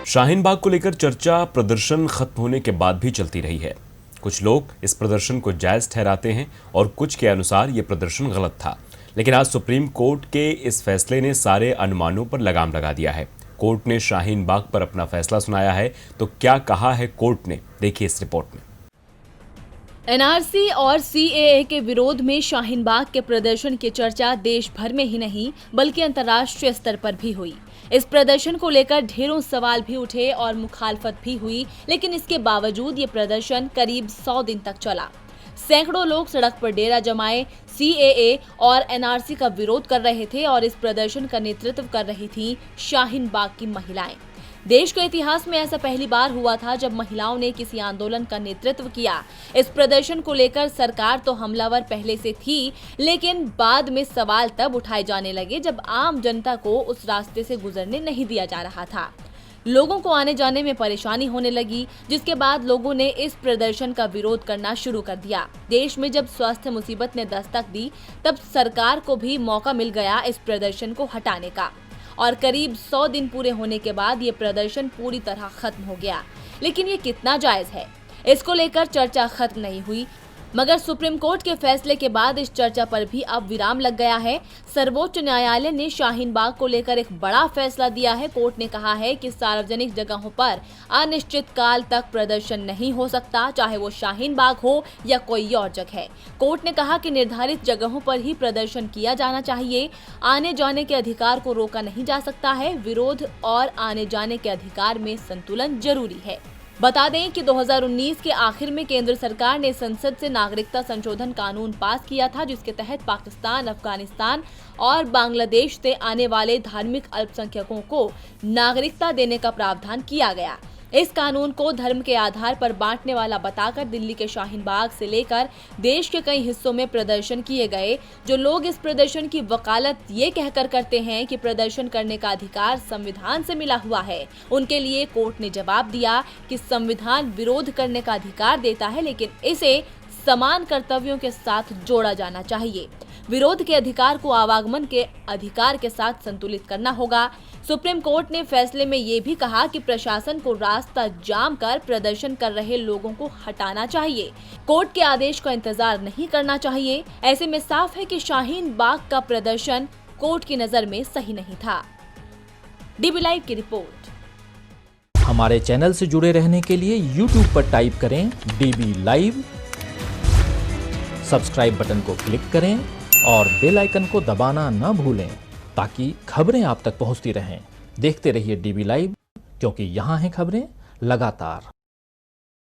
शाहीन बाग को लेकर चर्चा प्रदर्शन खत्म होने के बाद भी चलती रही है। कुछ लोग इस प्रदर्शन को जायज ठहराते हैं और कुछ के अनुसार ये प्रदर्शन गलत था। लेकिन आज सुप्रीम कोर्ट के इस फैसले ने सारे अनुमानों पर लगाम लगा दिया है। कोर्ट ने शाहीन बाग पर अपना फैसला सुनाया है, तो क्या कहा है कोर्ट ने, देखिए इस रिपोर्ट में। एनआरसी और सीएए के विरोध में शाहीन बाग के प्रदर्शन की चर्चा देश भर में ही नहीं बल्कि अंतर्राष्ट्रीय स्तर पर भी हुई। इस प्रदर्शन को लेकर ढेरों सवाल भी उठे और मुखालफत भी हुई, लेकिन इसके बावजूद ये प्रदर्शन करीब 100 दिन तक चला। सैकड़ों लोग सड़क पर डेरा जमाए सीएए और एनआरसी का विरोध कर रहे थे और इस प्रदर्शन का नेतृत्व कर रही थी शाहीन बाग की महिलाएं। देश के इतिहास में ऐसा पहली बार हुआ था जब महिलाओं ने किसी आंदोलन का नेतृत्व किया। इस प्रदर्शन को लेकर सरकार तो हमलावर पहले से थी, लेकिन बाद में सवाल तब उठाए जाने लगे जब आम जनता को उस रास्ते से गुजरने नहीं दिया जा रहा था। लोगों को आने जाने में परेशानी होने लगी, जिसके बाद लोगों ने इस प्रदर्शन का विरोध करना शुरू कर दिया। देश में जब स्वास्थ्य मुसीबत ने दस्तक दी, तब सरकार को भी मौका मिल गया इस प्रदर्शन को हटाने का और करीब 100 दिन पूरे होने के बाद ये प्रदर्शन पूरी तरह खत्म हो गया। लेकिन ये कितना जायज है, इसको लेकर चर्चा खत्म नहीं हुई, मगर सुप्रीम कोर्ट के फैसले के बाद इस चर्चा पर भी अब विराम लग गया है। सर्वोच्च न्यायालय ने शाहीन बाग को लेकर एक बड़ा फैसला दिया है। कोर्ट ने कहा है कि सार्वजनिक जगहों पर अनिश्चित काल तक प्रदर्शन नहीं हो सकता, चाहे वो शाहीन बाग हो या कोई और जगह। कोर्ट ने कहा कि निर्धारित जगहों पर ही प्रदर्शन किया जाना चाहिए। आने जाने के अधिकार को रोका नहीं जा सकता है। विरोध और आने जाने के अधिकार में संतुलन जरूरी है। बता दें कि 2019 के आखिर में केंद्र सरकार ने संसद से नागरिकता संशोधन कानून पास किया था, जिसके तहत पाकिस्तान, अफगानिस्तान और बांग्लादेश से आने वाले धार्मिक अल्पसंख्यकों को नागरिकता देने का प्रावधान किया गया। इस कानून को धर्म के आधार पर बांटने वाला बताकर दिल्ली के शाहीन बाग से लेकर देश के कई हिस्सों में प्रदर्शन किए गए। जो लोग इस प्रदर्शन की वकालत ये कहकर करते हैं कि प्रदर्शन करने का अधिकार संविधान से मिला हुआ है, उनके लिए कोर्ट ने जवाब दिया कि संविधान विरोध करने का अधिकार देता है, लेकिन इसे समान कर्तव्यों के साथ जोड़ा जाना चाहिए। विरोध के अधिकार को आवागमन के अधिकार के साथ संतुलित करना होगा। सुप्रीम कोर्ट ने फैसले में ये भी कहा कि प्रशासन को रास्ता जाम कर प्रदर्शन कर रहे लोगों को हटाना चाहिए। कोर्ट के आदेश का इंतजार नहीं करना चाहिए। ऐसे में साफ है कि शाहीन बाग का प्रदर्शन कोर्ट की नजर में सही नहीं था। डीबी लाइव की रिपोर्ट। हमारे चैनल से जुड़े रहने के लिए YouTube पर टाइप करें डीबी लाइव, सब्सक्राइब बटन को क्लिक करें और बेल आइकन को दबाना न भूलें ताकि खबरें आप तक पहुंचती रहें। देखते रहिए डीबी लाइव, क्योंकि यहाँ हैं खबरें लगातार।